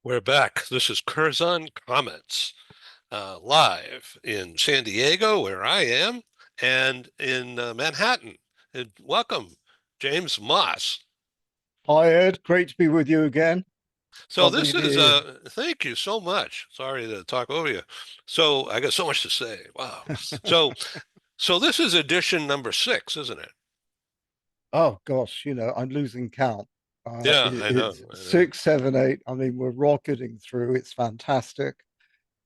We're back. This is Curzon Comments, live in San Diego, where I am, and in Manhattan. And welcome, James Moss. Hi Ed, great to be with you again. So Lovely this to is, hear thank you so much. Sorry to talk over you. So I got so much to say. Wow. So, so this is edition number 6, isn't it? Oh gosh, I'm losing count. Yeah, I know. It's I know. 6, 7, 8. I mean, we're rocketing through. It's fantastic.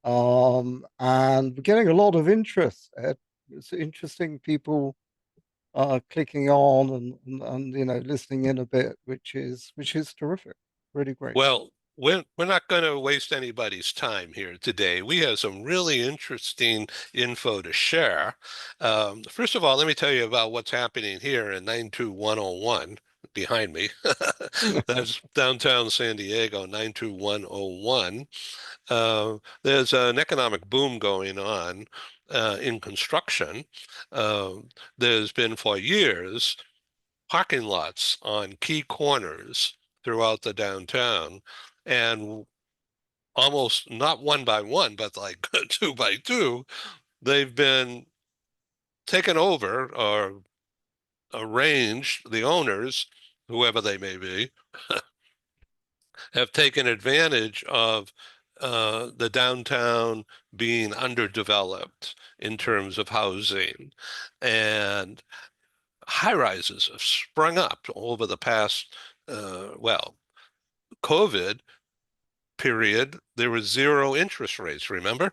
And we're getting a lot of interest, Ed. It's interesting people clicking on and listening in a bit, which is terrific. Really great. Well, we're not going to waste anybody's time here today. We have some really interesting info to share. First of all, let me tell you about what's happening here in 92101 behind me. That's downtown San Diego, 92101. There's an economic boom going on in construction. Uh, there's been for years parking lots on key corners throughout the downtown, and almost not one by one, but like two by two, they've been taken over or arranged. The owners, whoever they may be, have taken advantage of the downtown being underdeveloped in terms of housing, and high rises have sprung up over the past, well, COVID period, there was zero interest rates, remember?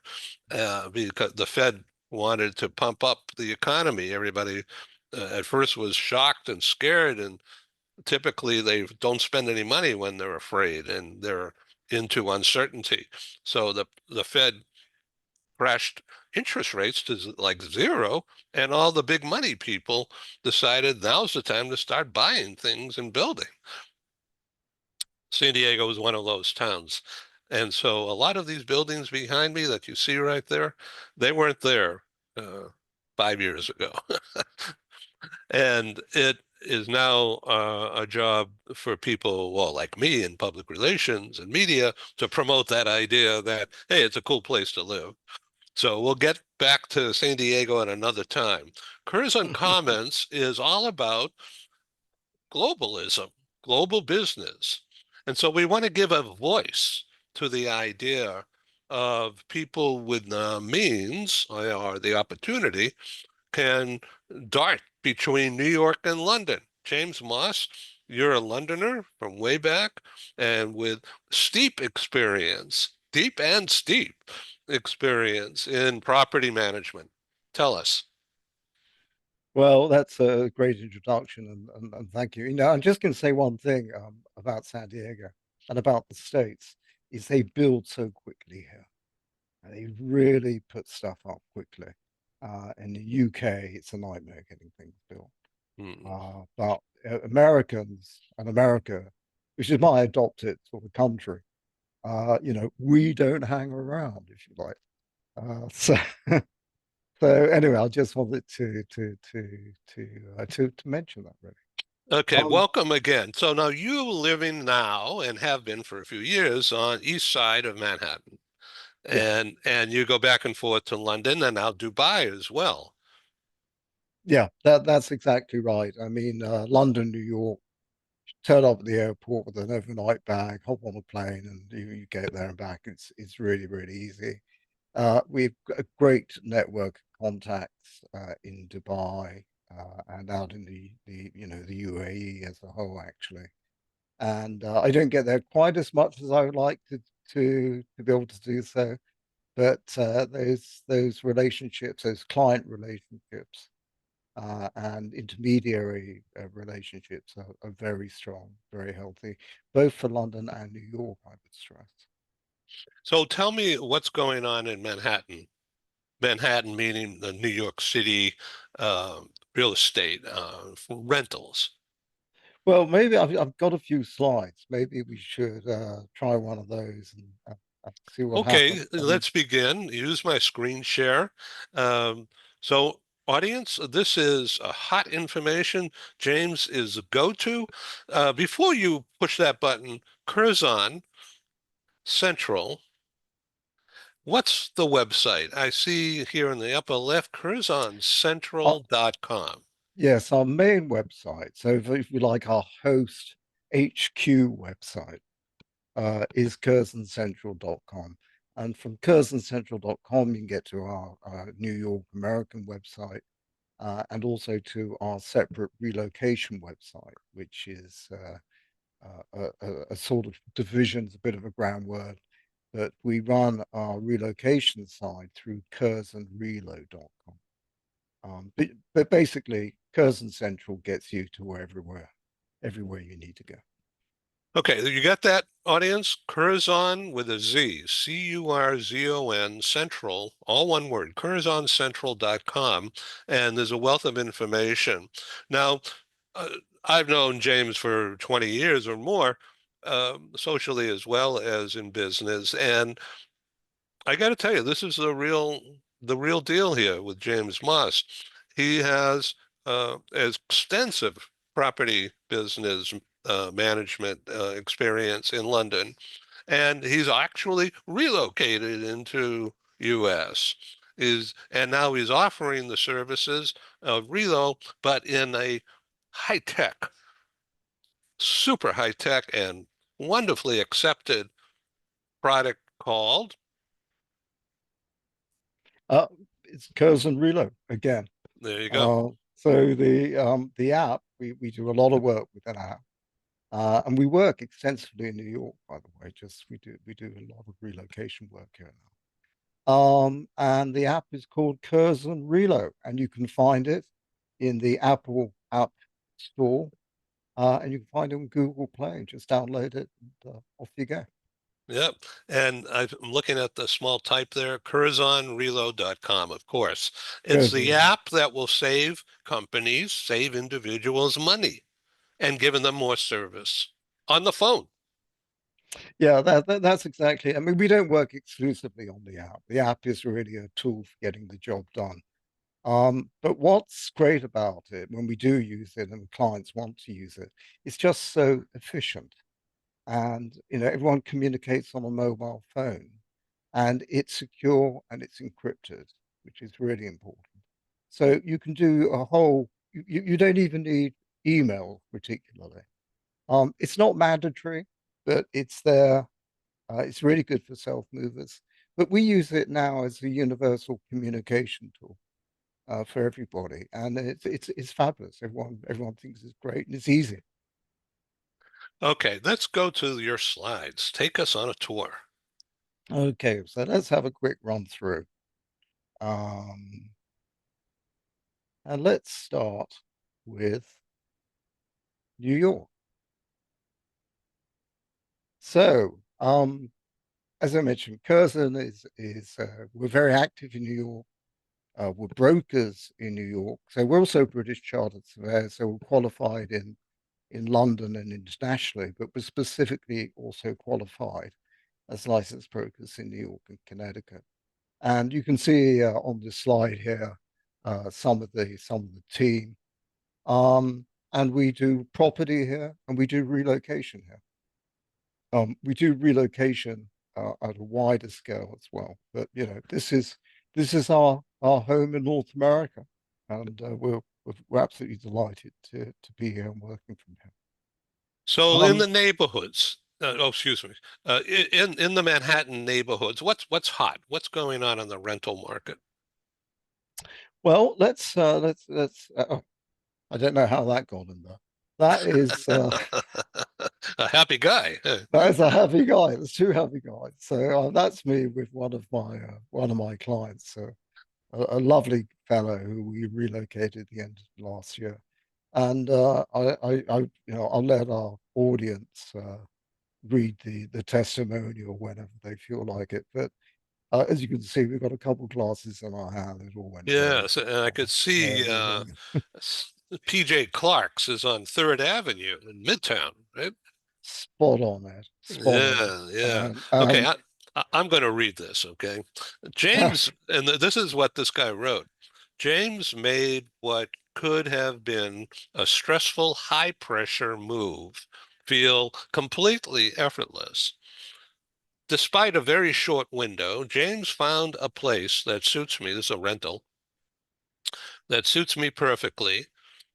Because the Fed wanted to pump up the economy. Everybody at first was shocked and scared, and typically they don't spend any money when they're afraid and they're into uncertainty. So the Fed crashed interest rates to like zero, and all the big money people decided now's the time to start buying things and building. San Diego is one of those towns. And so a lot of these buildings behind me that you see right there, they weren't there uh, 5 years ago. And it is now a job for people, well, like me in public relations and media to promote that idea that, hey, it's a cool place to live. So we'll get back to San Diego at another time. Curzon Comments is all about globalism, global business. And so we want to give a voice to the idea of people with the means or the opportunity can dart between New York and London. James Moss, you're a Londoner from way back and with steep experience, deep and steep experience in property management. Tell us. Well, that's a great introduction, and thank you. I'm just going to say one thing about San Diego and about the States is they build so quickly here. And they really put stuff up quickly. In the UK, it's a nightmare getting things built. Hmm. But Americans and America, which is my adopted sort of country, we don't hang around, if you like. So so anyway, I just wanted to mention that really. Okay, Um, welcome again. So now you living now and have been for a few years on east side of Manhattan, yeah, and you go back and forth to London and now Dubai as well. yeah, that's exactly right. I mean, London, New York, turn up at the airport with an overnight bag, hop on a plane, and you get there and back. It's really, really easy. We've got a great network of contacts in Dubai and out in the UAE as a whole, actually. And I don't get there quite as much as I would like to be able to do so. But those relationships, those client relationships, and intermediary relationships are very strong, very healthy, both for London and New York, I would stress. So tell me what's going on in Manhattan. Manhattan meaning the New York City real estate rentals. Well, maybe I've got a few slides. Maybe we should try one of those and see what Okay, happens. I mean, let's begin. Use my screen share. So, audience, this is a hot information. James is a go-to. Before you push that button, Curzon Central. What's the website? I see here in the upper left, Uh, CURZONCentral.com. yes, our main website. So if you like, our host HQ website is CURZONCentral.com. And from CURZONCentral.com, you can get to our New York American website and also to our separate relocation website, which is a sort of division, a bit of a grand word, but we run our relocation side through curzonrelo.com. But basically, Curzon Central gets you to everywhere you need to go. Okay, you got that, audience? Curzon with a Z, Curzon Central, all one word, CurzonCentral.com, and there's a wealth of information. Now, uh, I've known James for 20 years or more, socially as well as in business, and I got to tell you, this is the real deal here with James Moss. He has extensive property business management experience in London, and he's actually relocated into U.S. Is and now he's offering the services of relo, but in a high tech, super high tech, and wonderfully accepted product called. Uh, it's Curzon Relo again. There you go. So the app we do a lot of work with that app, and we work extensively in New York, by the way. Just we do a lot of relocation work here now. And the app is called Curzon Relo, and you can find it in the Apple App Store, and you can find it on Google Play. Just download it, and off you go. Yep. And I'm looking at the small type there, CurzonReload.com, of course. It's the Curzon. app that will save companies, save individuals money, and giving them more service on the phone. Yeah, that's exactly. I mean, we don't work exclusively on the app. The app is really a tool for getting the job done. But what's great about it when we do use it and the clients want to use it, it's just so efficient. And everyone communicates on a mobile phone, and it's secure and it's encrypted, which is really important. So you can do a whole. You don't even need email particularly. It's not mandatory, but it's there. It's really good for self movers. But we use it now as a universal communication tool for everybody, and it's fabulous. Everyone thinks it's great and it's easy. Okay, let's go to your slides. Take us on a tour. Okay, so let's have a quick run through, um, and let's start with New York. So, as I mentioned, Curzon is we're very active in New York. We're brokers in New York, so we're also British chartered surveyors. So we're qualified in London and internationally, but we're specifically also qualified as licensed brokers in New York and Connecticut. And you can see on the slide here some of the team. And we do property here, and we do relocation here. We do relocation at a wider scale as well. But this is our home in North America, and we're absolutely delighted to be here and working from here. So in the Um, neighborhoods, oh, excuse me, in the Manhattan neighborhoods, what's hot? What's going on the rental market? well, let's. Oh, I don't know how that got in there. That is A happy guy. that is a heavy guy. There's two heavy guys. So that's me with one of my clients. So a lovely fellow who we relocated at the end of last year. And I'll let our audience read the testimonial whenever they feel like it. But as you can see, we've got a couple of classes in our hand. It all went very, Yes, and I very could see well. PJ Clark's is on Third Avenue in Midtown, right? Spot on, Ed. Spot on. Yeah, yeah. And Okay, and I'm going to read this, okay? James, and this is what this guy wrote. James made what could have been a stressful, high pressure move feel completely effortless. Despite a very short window, James found a place that suits me. This is a rental that suits me perfectly,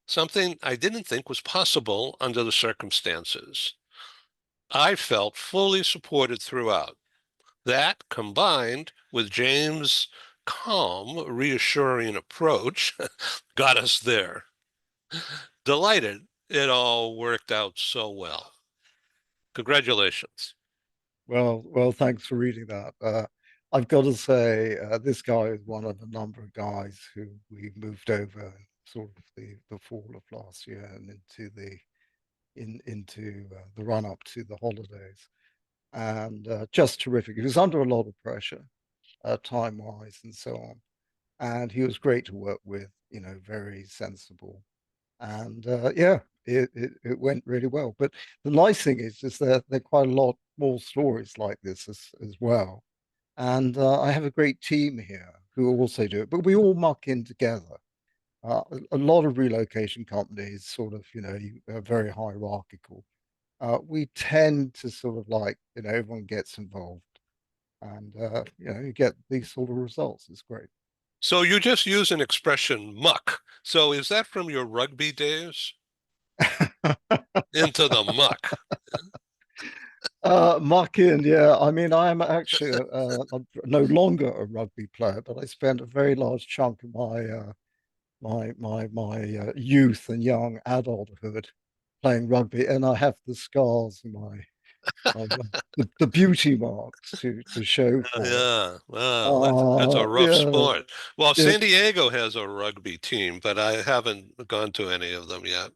something I didn't think was possible under the circumstances. I felt fully supported throughout. That, combined with James' calm, reassuring approach, got us there. Delighted it all worked out so well. Congratulations. Well, thanks for reading that. I've got to say, this guy is one of a number of guys who we moved over in sort of the fall of last year and into the run up to the holidays, and just terrific. He was under a lot of pressure, time wise and so on, and he was great to work with. Very sensible, and yeah, it went really well. But the nice thing is there are quite a lot more stories like this as well. And I have a great team here who also do it, but we all muck in together. A lot of relocation companies sort of, are very hierarchical. We tend to sort of like, everyone gets involved and, you get these sort of results. It's great. So you just use an expression, muck. So is that from your rugby days? Into the muck. Muck in, yeah. I mean, I am actually I'm no longer a rugby player, but I spent a very large chunk of my youth and young adulthood playing rugby, and I have the scars and the beauty marks to show for it. Yeah, well, that's a rough Yeah, sport. Well, San it's Diego has a rugby team, but I haven't gone to any of them yet.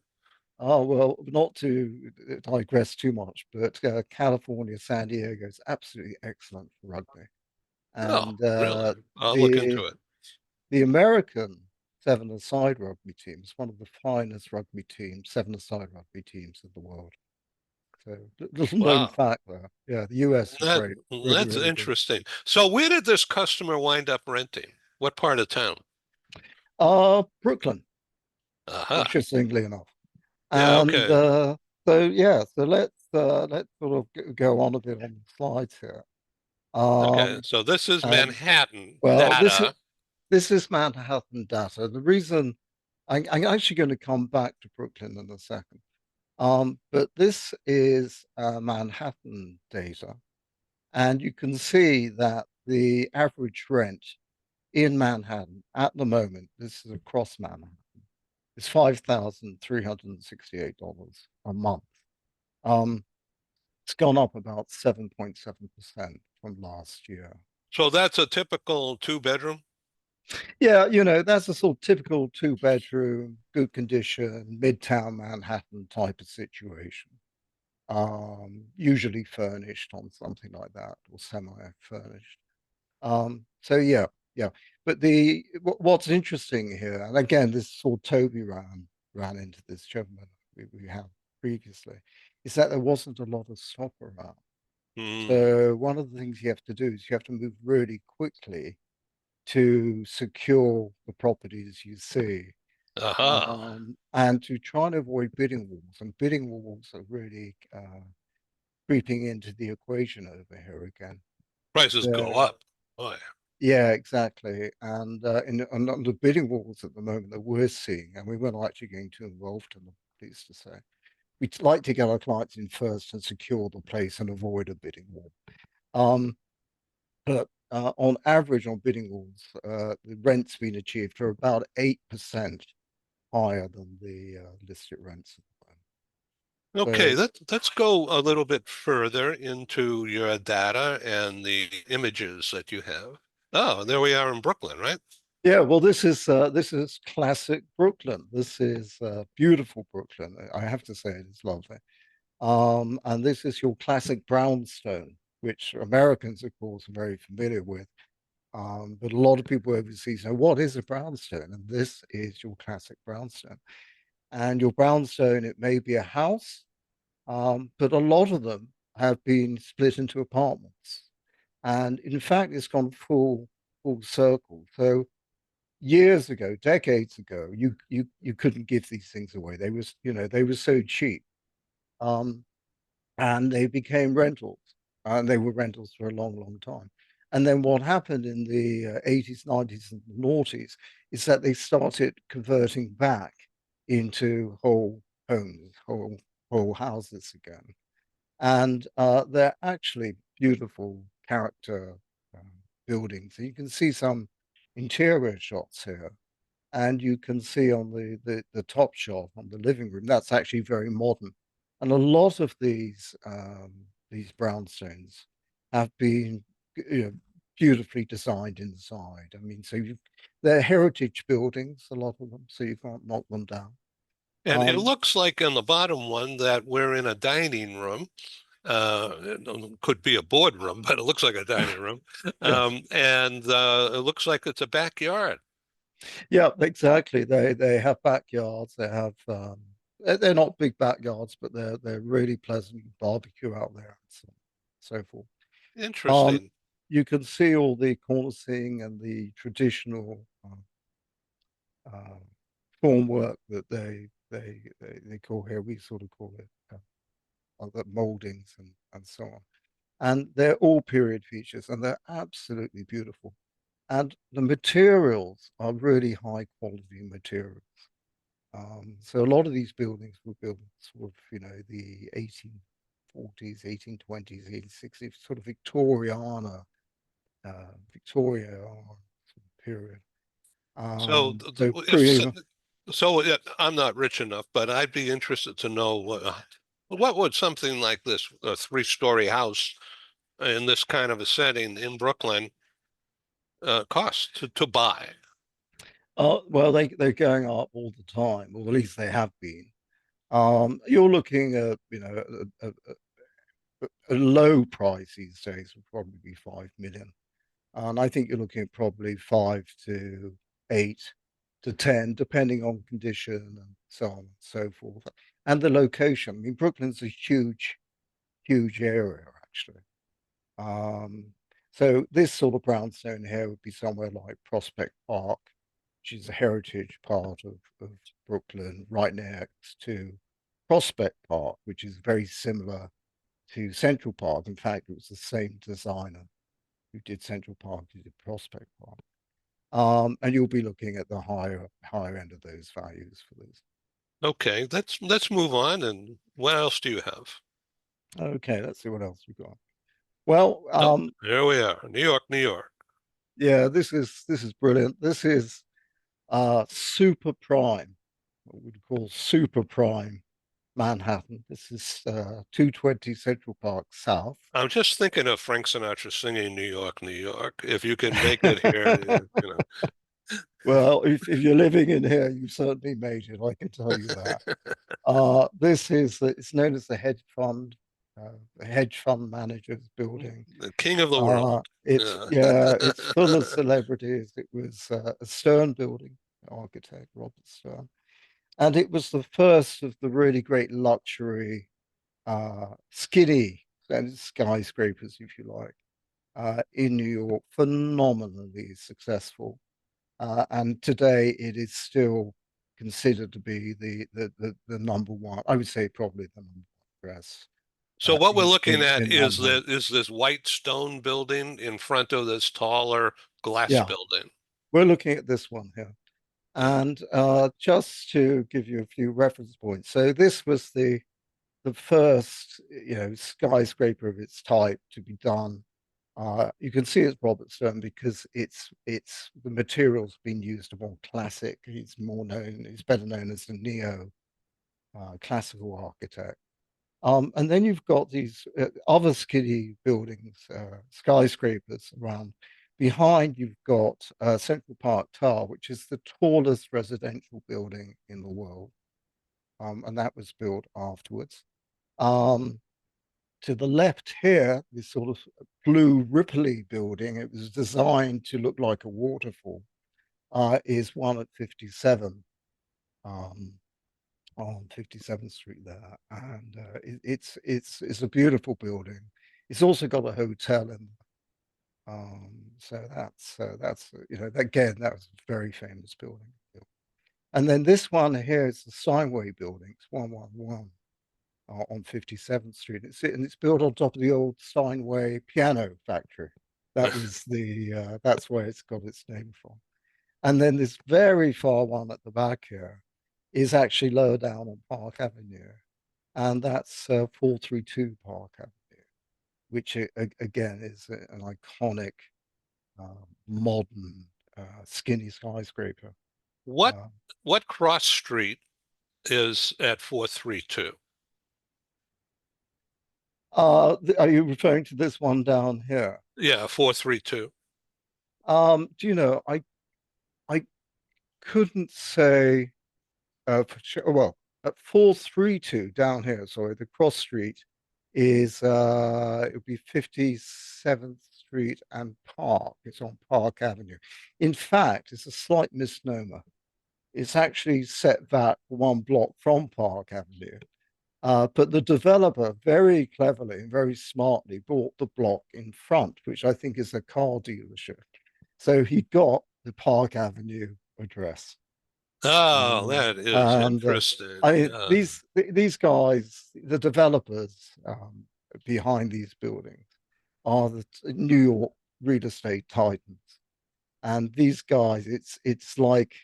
well, not to digress too much, but California, San Diego is absolutely excellent for rugby, Oh, and really? I'll look the into it. the American seven-a-side rugby team is one of the finest rugby teams, seven-a-side rugby teams of the world. So little known Wow. fact there. Yeah, the US is That great. Really, that's really good. interesting. So where did this customer wind up renting? What part of town? Brooklyn, Aha. interestingly enough. Yeah, And okay. so yeah, so let's sort of go on a bit on the slides here. Okay. Um, So this is and Manhattan well, data. this is Manhattan data. The reason I'm actually going to come back to Brooklyn in a second. But this is Manhattan data, and you can see that the average rent in Manhattan at the moment, this is across Manhattan, is $5,368 a month. Um, it's gone up about 7.7% from last year. So that's a typical two bedroom. Yeah, that's a sort of typical two-bedroom, good condition, midtown Manhattan type of situation. Usually furnished on something like that or semi-furnished. So yeah, yeah. But what's interesting here, and again, this sort of Toby ran into this gentleman we had previously, is that there wasn't a lot of stock around. Hmm. So one of the things you have to do is you have to move really quickly to secure the properties you see, Aha. and to try and avoid bidding wars. And bidding wars are really creeping into the equation over here again. Prices go So up. Boy. yeah, exactly. And on the bidding wars at the moment that we're seeing, and we weren't actually getting too involved in them, pleased to say. We'd like to get our clients in first and secure the place and avoid a bidding war. Um, but on average, on bidding wars, the rents being achieved are about 8% higher than the listed rents at the Okay, moment. let's go a little bit further into your data and the images that you have. Oh, there we are in Brooklyn, right? Yeah, well, this is classic Brooklyn. This is beautiful Brooklyn. I have to say, it is lovely. And this is your classic brownstone, which Americans, of course, are very familiar with. But a lot of people overseas know what is a brownstone, and this is your classic brownstone. And your brownstone, it may be a house, but a lot of them have been split into apartments. And in fact, it's gone full circle. So years ago, decades ago, you couldn't give these things away. They were so cheap, and they became rentals. and they were rentals for a long, long time. And then what happened in the 80s, 90s, and noughties is that they started converting back into whole homes, whole houses again. And they're actually beautiful character buildings. You can see some interior shots here, and you can see on the top shot on the living room that's actually very modern. And a lot of these brownstones have been, you know, beautifully designed inside. I mean, they're heritage buildings, a lot of them, so you can't knock them down. And it Um, looks like on the bottom one that we're in a dining room. It could be a boardroom, but it looks like a dining room. yes, And it looks like it's a backyard. yeah, exactly. They have backyards. They have they're not big backyards, but they're really pleasant. You barbecue out there and so forth. Um, Interesting. you can see all the cornicing and the traditional uh, formwork that they call here. We sort of call it the moldings and so on. And they're all period features, and they're absolutely beautiful. And the materials are really high quality materials. So a lot of these buildings were built sort of, the 1840s, 1820s, 1860s, sort of Victoria sort of period. So So if pretty, I'm not rich enough, but I'd be interested to know what would something like this, a three-story house in this kind of a setting in Brooklyn, cost to buy? well, they're going up all the time, or at least they have been. You're looking at, a low price these days would probably be 5 million. And I think you're looking at probably 5 to 8 to 10, depending on condition and so on and so forth. And the location. I mean, Brooklyn's a huge, huge area, actually. Um, so this sort of brownstone here would be somewhere like Prospect Park, which is a heritage part of Brooklyn, right next to Prospect Park, which is very similar to Central Park. In fact, it was the same designer who did Central Park, who did Prospect Park. And you'll be looking at the higher end of those values for this. Okay, let's move on. And what else do you have? Okay, let's see what else we got. Well, Oh, here we are, New York, New York. yeah, this is brilliant. This is super prime, what we'd call super prime Manhattan. This is 220 Central Park South. I'm just thinking of Frank Sinatra singing New York, New York. If you can make it here, Well, if you're living in here, you've certainly made it. I can tell you that. This is it's known as the hedge fund managers building. the king of the world. It's Yeah. yeah, it's full of celebrities. It was a Stern building, architect Robert Stern, and it was the first of the really great luxury skinny and skyscrapers, if you like, in New York. Phenomenally successful, and today it is still considered to be the number one. I would say probably the number one address So what we're in, looking at in is Manhattan. that is this white stone building in front of this taller glass Yeah, building. we're looking at this one here. Uh, And just to give you a few reference points, so this was the first, skyscraper of its type to be done. You can see it's Robert Stone because it's the materials being used are more classic. He's better known as the neo classical architect. And then you've got these other skinny buildings, skyscrapers around. Behind, you've got Central Park Tower, which is the tallest residential building in the world. And that was built afterwards. Um, to the left here, this sort of blue Ripley building, it was designed to look like a waterfall, is one at 57. Um, on 57th Street there, and it's a beautiful building. It's also got a hotel in. So again that was a very famous building. And then this one here is the Steinway building. It's 111. on 57th Street. It's built on top of the old Steinway piano factory. That's where it's got its name from. And then this very far one at the back here is actually lower down on Park Avenue, and that's 432 Park Avenue, which again is an iconic modern skinny skyscraper. What Uh, what cross street is at 432? are you referring to this one down here? Yeah, 432. Do you know, I couldn't say for sure. Well, at 432 down here, sorry, the cross street is it would be 57th Street and Park. It's on Park Avenue. In fact, it's a slight misnomer. It's actually set back one block from Park Avenue. But the developer very cleverly and very smartly bought the block in front, which I think is a car dealership. So he got the Park Avenue address. Oh, that is And interesting. I these guys, the developers behind these buildings, are the New York real estate titans. And these guys, it's like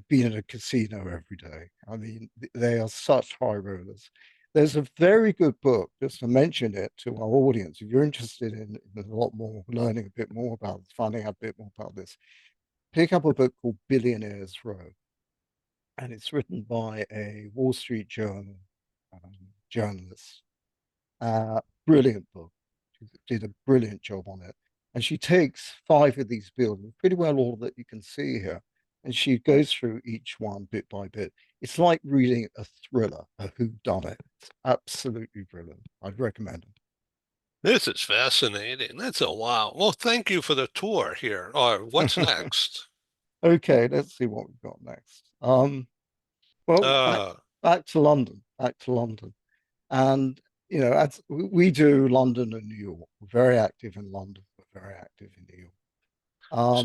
being in a casino every day. I mean, they are such high rollers. There's a very good book, just to mention it to our audience, if you're interested in a lot more, learning a bit more about this, finding out a bit more about this, pick up a book called Billionaires Row, and it's written by a Wall Street Journal um, journalist. Brilliant book. She did a brilliant job on it. And she takes five of these buildings, pretty well all that you can see here, and she goes through each one bit by bit. It's like reading a thriller, a whodunit. It's absolutely brilliant. I'd recommend it. This is fascinating. That's a wow. Well, thank you for the tour here. Or what's next? Okay, let's see what we've got next. Well, Uh, back to London, back to London. And as we do London and New York, we're very active in London, we're very active in New York.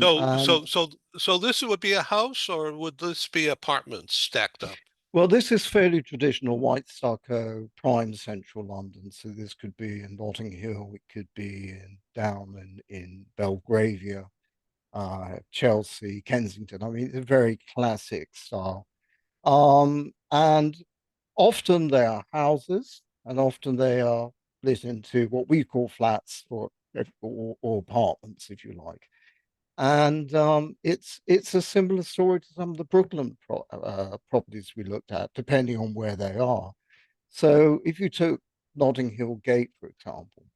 so And so so so this would be a house, or would this be apartments stacked up? well, this is fairly traditional white stucco, prime central London. So this could be in Notting Hill, it could be down in Belgravia, Chelsea, Kensington. I mean, it's a very classic style. And often they are houses, and often they are split into what we call flats or apartments, if you like. And it's a similar story to some of the Brooklyn properties we looked at, depending on where they are. So if you took Notting Hill Gate, for example,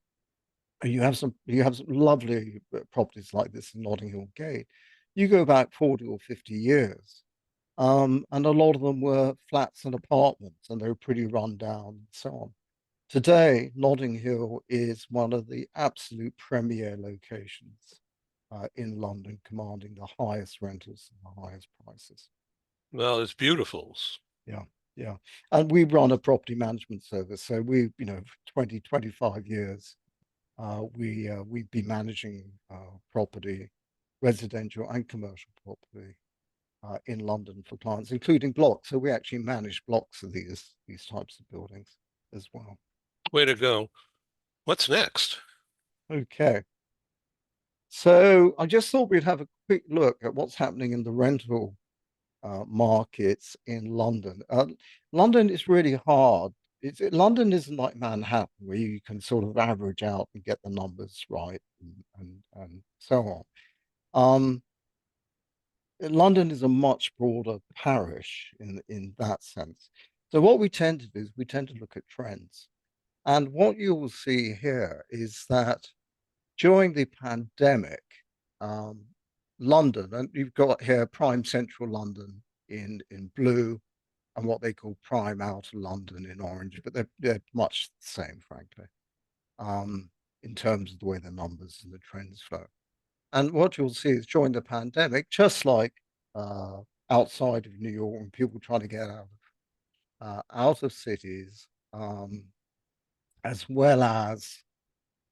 and you have some lovely properties like this in Notting Hill Gate. You go back 40 or 50 years, and a lot of them were flats and apartments, and they were pretty run down and so on. Today, Notting Hill is one of the absolute premier locations in London, commanding the highest rentals and the highest prices. Well, it's beautiful. Yeah, yeah. And we run a property management service. So 20, 25 years, we've been managing property, residential and commercial property in London for clients, including blocks. So we actually manage blocks of these types of buildings as well. Way to go. What's next? Okay. So I just thought we'd have a quick look at what's happening in the rental markets in London. London is really hard. London isn't like Manhattan where you can sort of average out and get the numbers right and so on. Um, London is a much broader parish in that sense. So what we tend to do is we tend to look at trends. And what you will see here is that during the pandemic, um, London, and you've got here prime central London in blue and what they call prime outer London in orange, but they're much the same, frankly, um, in terms of the way the numbers and the trends flow. And what you'll see is during the pandemic, just like uh, outside of New York, when people trying to get out of cities, as well as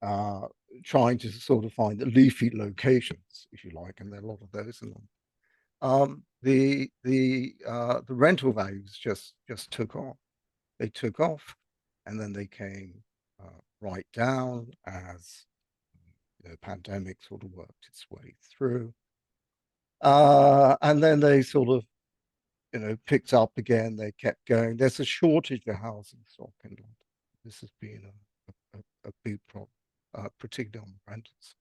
uh, trying to sort of find the leafy locations, if you like, and there are a lot of those in them. The rental values just took off, they took off, and then they came right down as the pandemic sort of worked its way through. And then they sort of, picked up again. They kept going. There's a shortage of housing stock in London. This has been a big problem, particularly on the rentals.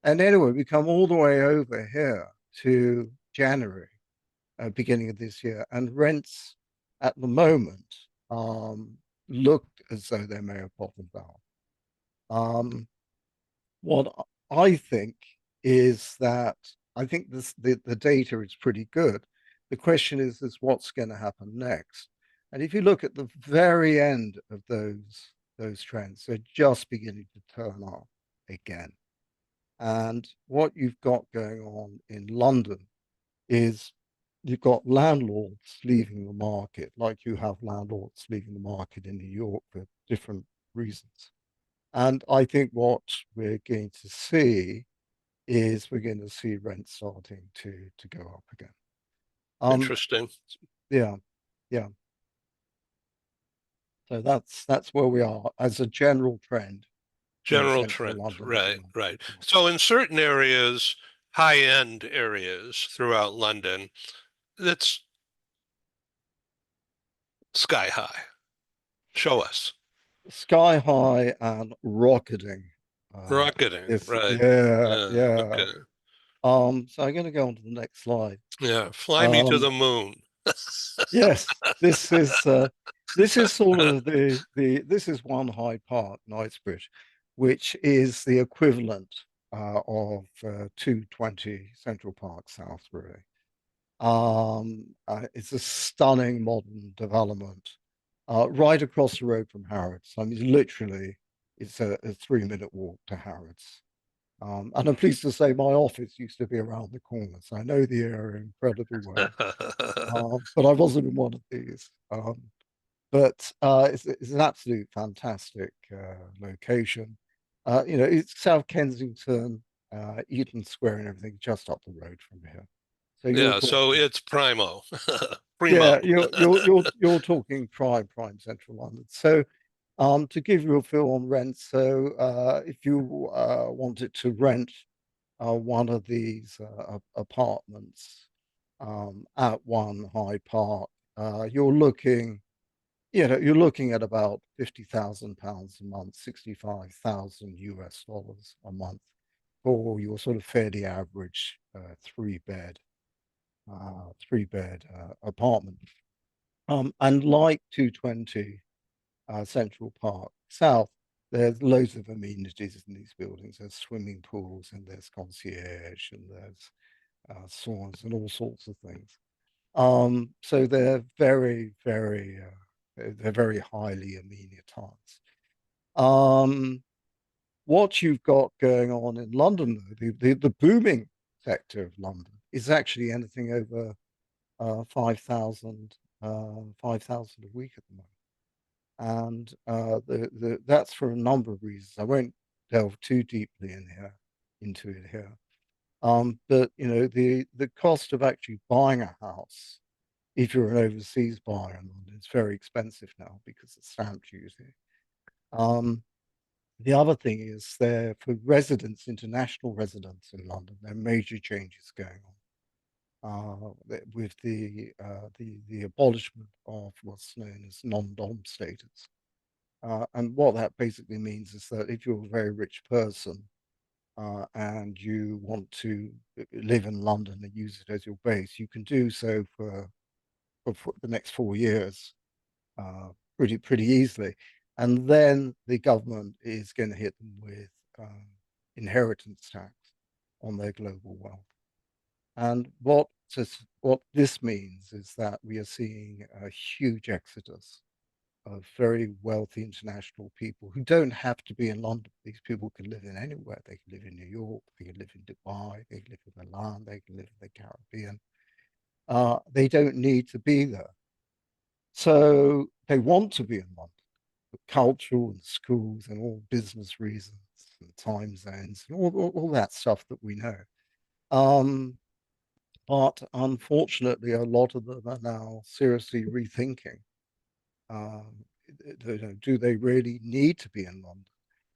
And anyway, we come all the way over here to January, beginning of this year, and rents at the moment look as though they may have bottomed out. What I think is that I think the data is pretty good. The question is what's going to happen next. And if you look at the very end of those trends, they're just beginning to turn up again. And what you've got going on in London is you've got landlords leaving the market, like you have landlords leaving the market in New York for different reasons. And I think what we're going to see is we're going to see rents starting to go up again. Um, Interesting. yeah, yeah. So that's where we are as a general trend in General central trend. London at the Right, moment. right. Yeah. So in certain areas, high-end areas throughout London, it's sky high. Show us. Sky high and rocketing. Rocketing, This, right. yeah, yeah. Okay. So I'm going to go on to the next slide. Yeah, fly me to Um, the moon. yes, this is sort of this is One Hyde Park, Knightsbridge, which is the equivalent of 220 Central Park South, really. It's a stunning modern development right across the road from Harrods. I mean, literally, it's a 3-minute walk to Harrods. And I'm pleased to say my office used to be around the corner, so I know the area incredibly well. But I wasn't in one of these. But it's an absolute fantastic location. It's South Kensington, Eaton Square, and everything just up the road from here. So you're Yeah, so talking, it's primo. Primo. yeah, you're talking prime central London. So, to give you a feel on rent, so if you wanted to rent one of these apartments at One Hyde Park, you're looking at about £50,000 a month, 65,000 US dollars a month for your sort of fairly average three bed apartment. And like 220 Central Park South, there's loads of amenities in these buildings. There's swimming pools and there's concierge and there's saunas and all sorts of things. So they're very highly amenitized. Um, what you've got going on in London, though, the booming sector of London is actually anything over 5,000 5,000 a week at the moment. And that's for a number of reasons. I won't delve too deeply into it here. But the cost of actually buying a house, if you're an overseas buyer in London, it's very expensive now because of stamp duty. Um, the other thing is there for residents, international residents in London, there are major changes going on with the abolishment of what's known as non-dom status. And what that basically means is that if you're a very rich person and you want to live in London and use it as your base, you can do so for the next 4 years uh, pretty easily. And then the government is going to hit them with inheritance tax on their global wealth. And what this means is that we are seeing a huge exodus of very wealthy international people who don't have to be in London. These people can live in anywhere. They can live in New York, they can live in Dubai, they can live in Milan, they can live in the Caribbean. They don't need to be there. So they want to be in London for cultural and schools and all business reasons and time zones and all that stuff that we know. Um, but unfortunately, a lot of them are now seriously rethinking Um, do they really need to be in London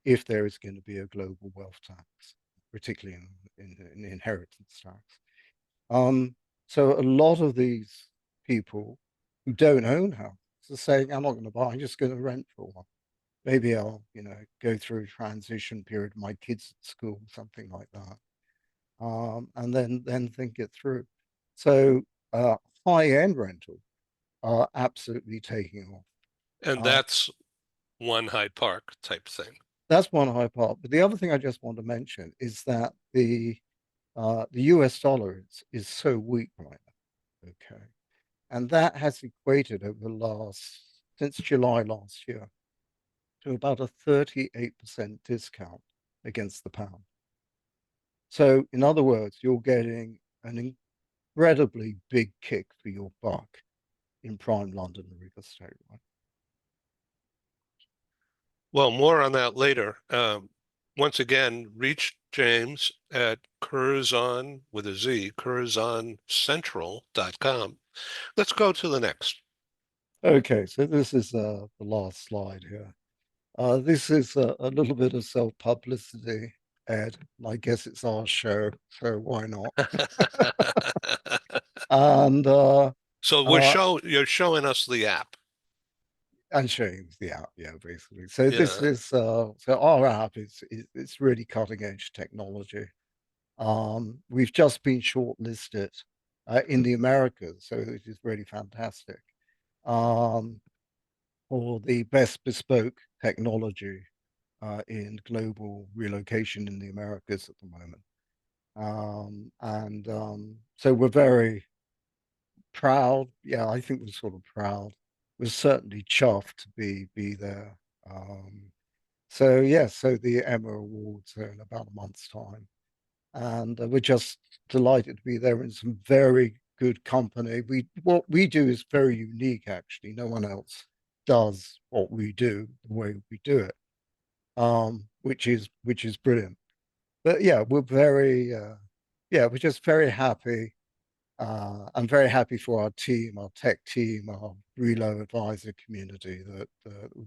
if there is going to be a global wealth tax, particularly in inheritance tax? Um, so a lot of these people who don't own houses are saying, I'm not going to buy, I'm just going to rent for a while. Maybe I'll, go through a transition period, my kids at school, something like that. And then think it through. So high-end rental are absolutely taking off. And Uh, that's one Hyde Park type thing. that's one high part. But the other thing I just want to mention is that the US dollar is so weak right now. Okay. And that has equated over the since July last year, to about a 38% discount against the pound. So, in other words, you're getting an incredibly big kick for your buck in prime London real estate. Right? Well, more on that later. Once again, reach James at Curzon with a Z, CURZONCentral.com. Let's go to the next. Okay, so this is the last slide here. This is a little bit of self-publicity, Ed. I guess it's our show, so why not? And So uh, you're showing us the app. and showing the app, yeah, basically. So this Yeah. is so our app is it's really cutting edge technology. We've just been shortlisted in the Americas, so it is really fantastic. Um, for the best bespoke technology in global relocation in the Americas at the moment. And so we're very proud. Yeah, I think we're sort of proud. We're certainly chuffed to be there. So yeah, so the Emma Awards are in about a month's time, and we're just delighted to be there in some very good company. We What we do is very unique, actually. No one else does what we do the way we do it, which is brilliant. But yeah, we're just very happy. I'm very happy for our team, our tech team, our Relo advisor community that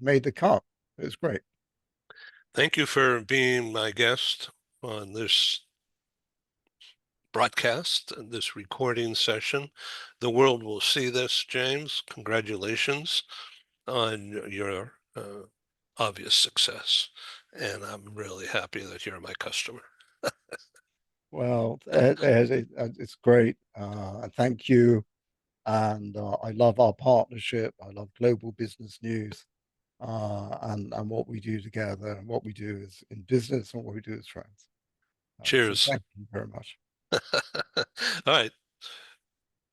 made the cut. It was great. Thank you for being my guest on this broadcast, this recording session. The world will see this, James. Congratulations on your obvious success. And I'm really happy that you're my customer. Well, it's great. Thank you. And I love our partnership. I love Global Business News and what we do together and what we do is in business and what we do as friends. So Cheers. thank you very much. All right.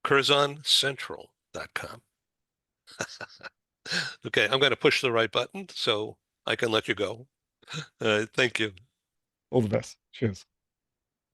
CurzonCentral.com. Okay, I'm going to push the right button so I can let you go. Thank you. All the best. Cheers.